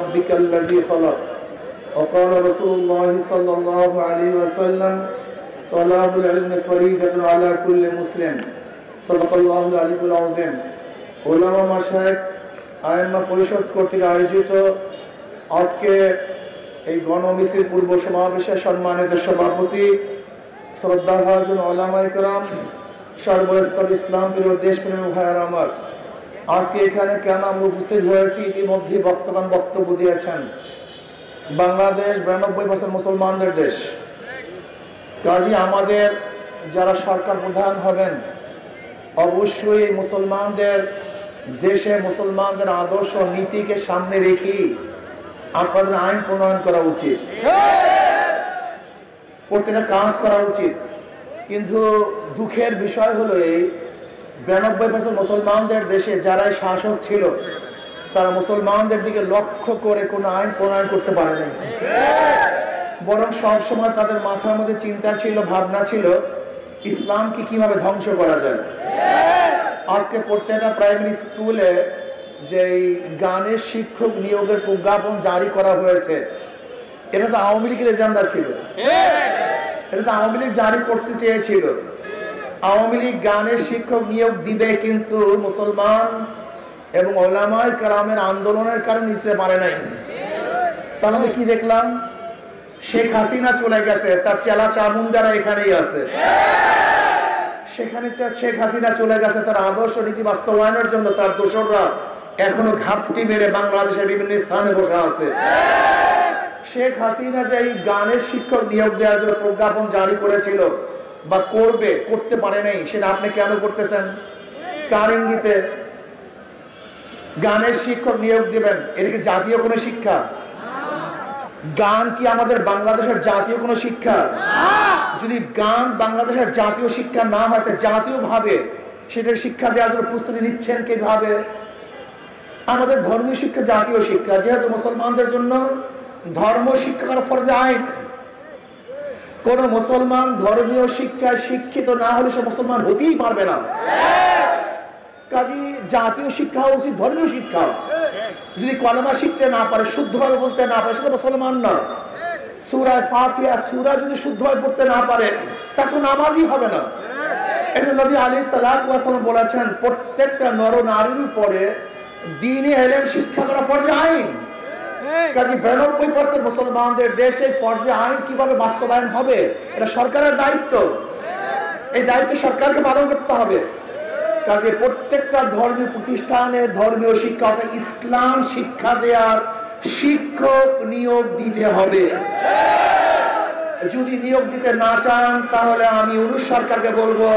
ربك الذي خلق وقال رسول الله صلى الله عليه وسلم طلب العلم فريضة على كل مسلم صدق الله العلي العظيم। উলামা মাশায়েখ আইম্মা পরিষদ কর্তৃক আয়োজিত আজকে এই গণমিছিল পূর্ব সমাবেশের সম্মানিত সভাপতি শ্রদ্ধাভাজন উলামায়ে কেরাম, সর্বস্তর ইসলাম প্রিয় দেশপ্রেমী ভাইয়েরা আমার, আজকে এখানে কেন আমরা উপস্থিত হয়েছি ইতিমধ্যে বক্তব্য দিয়েছেন। বাংলাদেশ 92% মুসলমানদের দেশ। কাজী আমাদের যারা সরকার প্রধান হবেন অবশ্যই মুসলমানদের দেশে মুসলমানদের আদর্শ নীতিকে সামনে রেখে আপনাদের আইন প্রণয়ন করা উচিত, প্রত্যেকটা কাজ করা উচিত। কিন্তু দুঃখের বিষয় হলো এই 92% মুসলমানদের দেশে যারা শাসক ছিল তারা মুসলমানদের দিকে লক্ষ্য করে কোনো আইন প্রণয়ন করতে পারেনি, বরং সবসময় তাদের মাথার মধ্যে চিন্তা ছিল, ভাবনা ছিল ইসলামকে কিভাবে ধ্বংস করা যায়। আজকে প্রত্যেকটা প্রাইমারি স্কুলে যে গানের শিক্ষক নিয়োগের প্রজ্ঞাপন জারি করা হয়েছে, এটা তো আওয়ামী লীগের এজেন্ডা ছিল, এটা তো আওয়ামী লীগ জারি করতে চেয়েছিল। আওয়ামী লীগ গানের শিক্ষক নিয়োগ দিবে, কিন্তু মুসলমান এবং উলামায়ে কেরামের আন্দোলনের কারণে নিতে পারে নাই। তাহলে কি দেখলাম? শেখ হাসিনা চলে গেছে, তার চেলা চামুন্ডারা এখানেই আছে। সেখানে শেখ হাসিনা চলে গেছে, তার আদর্শ নীতি বাস্তবায়নের জন্য তার দোসররা এখনো ঘাপটি মেরে বাংলাদেশের বিভিন্ন স্থানে বসে আছে। শেখ হাসিনা যে এই গানের শিক্ষক নিয়োগ দেওয়ার জন্য প্রজ্ঞাপন জারি করেছিল বা করতে পারে নাই, সেটা আপনি কেন করতেছেন? কার ইঙ্গিতে গানের শিক্ষক নিয়োগ দিবেন? এটা কি জাতীয় কোনো শিক্ষা? গান কি আমাদের বাংলাদেশের জাতীয় কোনো শিক্ষা? যদি গান বাংলাদেশের জাতীয় শিক্ষা না হয়, জাতীয় ভাবে সেটার শিক্ষা দেওয়ার জন্য প্রস্তুতি নিচ্ছেন কিভাবে? আমাদের ধর্মীয় শিক্ষা জাতীয় শিক্ষা, যেহেতু মুসলমানদের জন্য ধর্ম শিক্ষা করা ফরজে আইন। কোন মুসলমান ধর্মীয় শিক্ষায় শিক্ষিত না হলে সে মুসলমান হতেই পারবে না। কাজী জাতীয় শিক্ষা উচিত ধর্মীয় শিক্ষা। যদি কলেমা শিখতে না পারে, শুদ্ধভাবে বলতে না পারে, সেটা মুসলমান না। সূরা ফাতিহা সূরা যদি শুদ্ধভাবে পড়তে না পারে, তার তো নামাজই হবে না। এজন্য নবী আলাইহিস সালাতু ওয়াস সালাম বলেছেন, প্রত্যেকটা নর নারীর উপরে দ্বীনি ইলম শিক্ষা করা ফরজে আইন। কাজী 92% মুসলমানদের দেশে ফরজে আইন কিভাবে বাস্তবায়ন হবে, এটা সরকারের দায়িত্ব। এই দায়িত্ব সরকারকে পালন করতে হবে। কাজে প্রত্যেকটা ধর্মীয় প্রতিষ্ঠানে ধর্মীয় শিক্ষা অর্থাৎ ইসলাম শিক্ষা দেওয়ার শিক্ষক নিয়োগ দিতে হবে। যদি নিয়োগ দিতে না চান, তাহলে আমি সরকারকে বলবো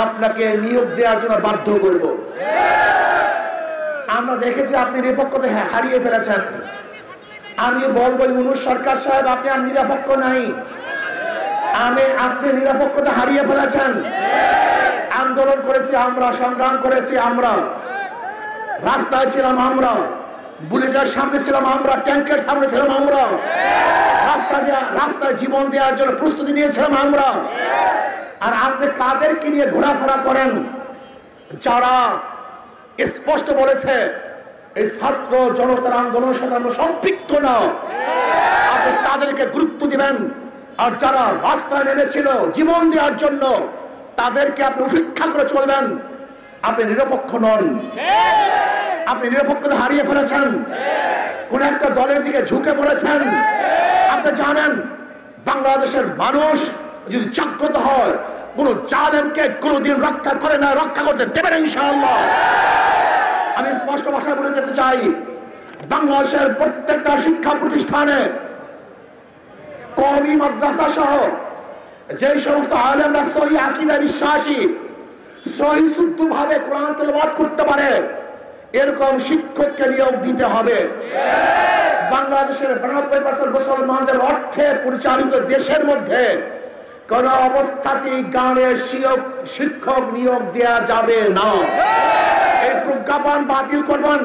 আপনাকে নিয়োগ দেওয়ার জন্য বাধ্য করব। আমরা দেখেছি আপনি নিরপেক্ষতা হারিয়ে ফেলেছেন। আমি বলবো সরকার সাহেব, আপনি আর নিরপেক্ষ নাই। আপনি নিরপেক্ষতা হারিয়ে ফেলেছেন। আন্দোলন করেছি আমরা, সংগ্রাম করেছি আমরা, রাস্তায় ছিলাম আমরা, বুলেটের সামনে ছিলাম আমরা, ট্যাঙ্কের সামনে ছিলাম আমরা, রাস্তায় জীবন দেওয়ার জন্য প্রস্তুতি নিয়েছিলাম আমরা। আর আপনি কাদেরকে নিয়ে ঘোরাফেরা করেন? যারা স্পষ্ট বলেছে এই ছাত্র জনতার আন্দোলনের সাথে আমরা সম্পৃক্ত না, আপনি তাদেরকে গুরুত্ব দিবেন। আর যারা রাস্তায় নেমেছিল জীবন দেওয়ার জন্য, তাদেরকে আপনি উপেক্ষা করে চলবেন। আপনি নিরপেক্ষ নন, আপনি নিরপেক্ষতা হারিয়ে ফেলেছেন, কোন একটা দলের দিকে ঝুঁকে পড়েছেন। আপনি জানেন বাংলাদেশের মানুষ যদি জাগ্রত হয়, কোন জালেমকে কোনদিন রক্ষা করে না, রক্ষা করতে দেবেন ইনশাআল্লাহ। আমি স্পষ্ট ভাষায় বলে যেতে চাই, বাংলাদেশের প্রত্যেকটা শিক্ষা প্রতিষ্ঠানে কওমি মাদ্রাসা সহ যে সমস্ত আলেমরা সহিহ আকীদা বিশ্বাসী, সহিহ শুদ্ধভাবে কোরআন তেলাওয়াত করতে পারে, এরকম শিক্ষককে নিয়োগ দিতে হবে। বাংলাদেশের 92% মুসলমানদের অর্থে পরিচালিত দেশের মধ্যে কোন অবস্থাতেই গানের শিক্ষক নিয়োগ দেওয়া যাবে না। এই প্রজ্ঞাপন বাতিল করবেন।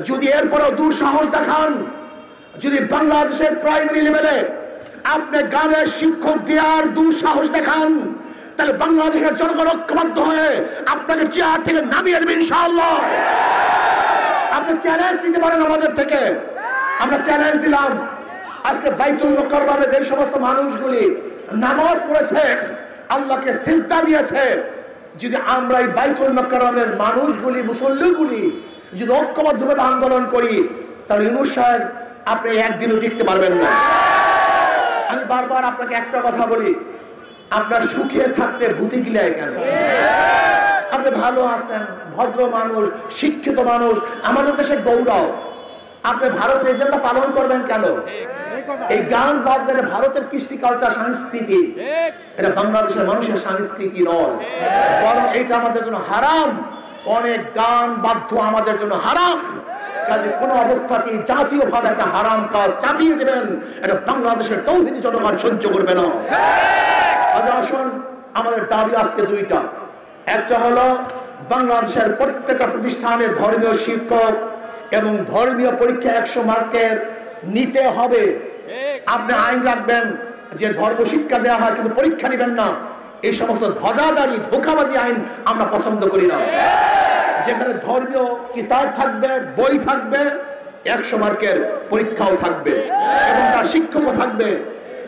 যদি এরপরও দুঃসাহস দেখান, যদি বাংলাদেশের প্রাইমারি লেভেলে আপনি গানের শিক্ষক দেওয়ার দুঃসাহস দেখান, তাহলে বাংলাদেশের জনগণ ঐক্যবদ্ধ হয়ে আপনাকে চেয়ার থেকে নামিয়ে দেবে ইনশাআল্লাহ। আপনি চ্যালেঞ্জ নিতে পারেন আমাদের থেকে। আমরা চ্যালেঞ্জ দিলাম, আজকে বাইতুল মুকাররমে যে সমস্ত মানুষগুলি নামাজ পড়েছে, আল্লাহকে সিজদা দিয়েছে, যদি আমরা এই বাইতুল মুকাররমের মানুষগুলি, মুসল্লিগুলি যদি ঐক্যবদ্ধভাবে আন্দোলন করি, তাহলে ইউনূস সাহেব আপনি একদিনও টিকতে পারবেন না। আমি বারবার আপনাকে একটা কথা বলি, আপনার সুখে থাকতে ভূতি গিলায় কেন? আপনি ভালো আছেন, ভদ্র মানুষ, শিক্ষিত মানুষ, আমাদের দেশের গৌরব, আপনি ভারতের এজেন্ডা পালন করবেন কেন? এই গান বাজনা ভারতের কৃষ্টি কালচার, সংস্কৃতি, এটা বাংলাদেশের মানুষের সংস্কৃতি নয়, বরং এটা আমাদের জন্য হারাম। অনেক গান বাদ্য আমাদের জন্য হারাম। কাজে কোন অবস্থাতেই জাতীয়ভাবে একটা হারাম কাজ চাপিয়ে দেবেন, এটা বাংলাদেশের তৌহিদি জনগণ সহ্য করবে না। আসুন, আমাদের দাবি আজকে দুইটা। একটা হলো বাংলাদেশের প্রত্যেকটা প্রতিষ্ঠানে ধর্মীয় শিক্ষক এবং ধর্মীয় পরীক্ষা 100 মার্কের নিতে হবে। আপনি আইন রাখবেন যে ধর্ম শিক্ষা দেওয়া হয় কিন্তু পরীক্ষা নেবেন না, এই সমস্ত ধ্বজাদারি ধোঁকাবাজি আইন আমরা পছন্দ করি না। যেখানে ধর্মীয় কিতাব থাকবে, বই থাকবে, 100 মার্কের পরীক্ষাও থাকবে এবং তার শিক্ষকও থাকবে।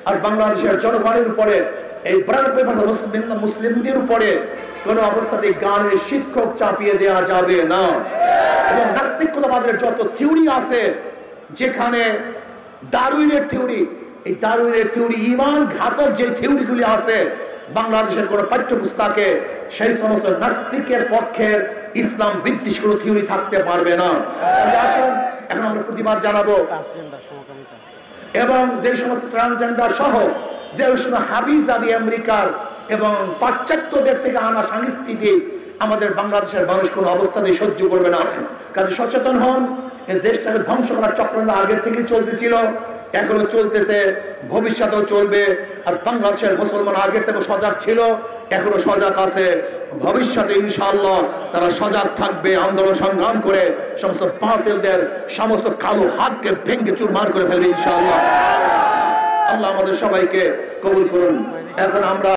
আর বাংলাদেশের জনগণের উপরে, এই 92% মুসলিমদের উপরে কোন অবস্থাতে গানের শিক্ষক চাপিয়ে দেওয়া যাবে না। এবং নাস্তিকতাবাদের যত থিওরি আছে, যেখানে ডারউইনের থিওরি, এই ডারউইনের থিওরি, ঈমান ঘাতক যে থিওরিগুলি আছে বাংলাদেশের কোন পাঠ্যপুস্তকে, সেই সমস্ত নাস্তিকের পক্ষের ইসলাম বিদ্বেষী কোনো থিওরি থাকতে পারবে না। আসুন, এখন আমরা প্রতিবাদ জানাবো এবং যে সমস্ত ট্রান্সজেন্ডার সহ যে হাবিজাবি আমেরিকার এবং পাশ্চাত্যদের থেকে আনা সংস্কৃতি আমাদের বাংলাদেশের মানুষ কোনো অবস্থাতেই সহ্য করবে না। কাজে সচেতন হন। এই দেশটাকে ধ্বংস করার চক্রান্ত আগের থেকে চলতেছিল, এখনো চলতেছে, ভবিষ্যতেও চলবে। আর বাংলাদেশের মুসলমান আগের থেকে সজাগ ছিল, এখনো সজাগ আছে, ভবিষ্যতে ইনশাআল্লাহ তারা সজাগ থাকবে। আন্দোলন সংগ্রাম করে সমস্ত বাতিলদের সমস্ত কালো হাতকে ভেঙে চুরমার করে ফেলবে ইনশাআল্লাহ। আল্লাহ আমাদের সবাইকে কবুল করুন। এখন আমরা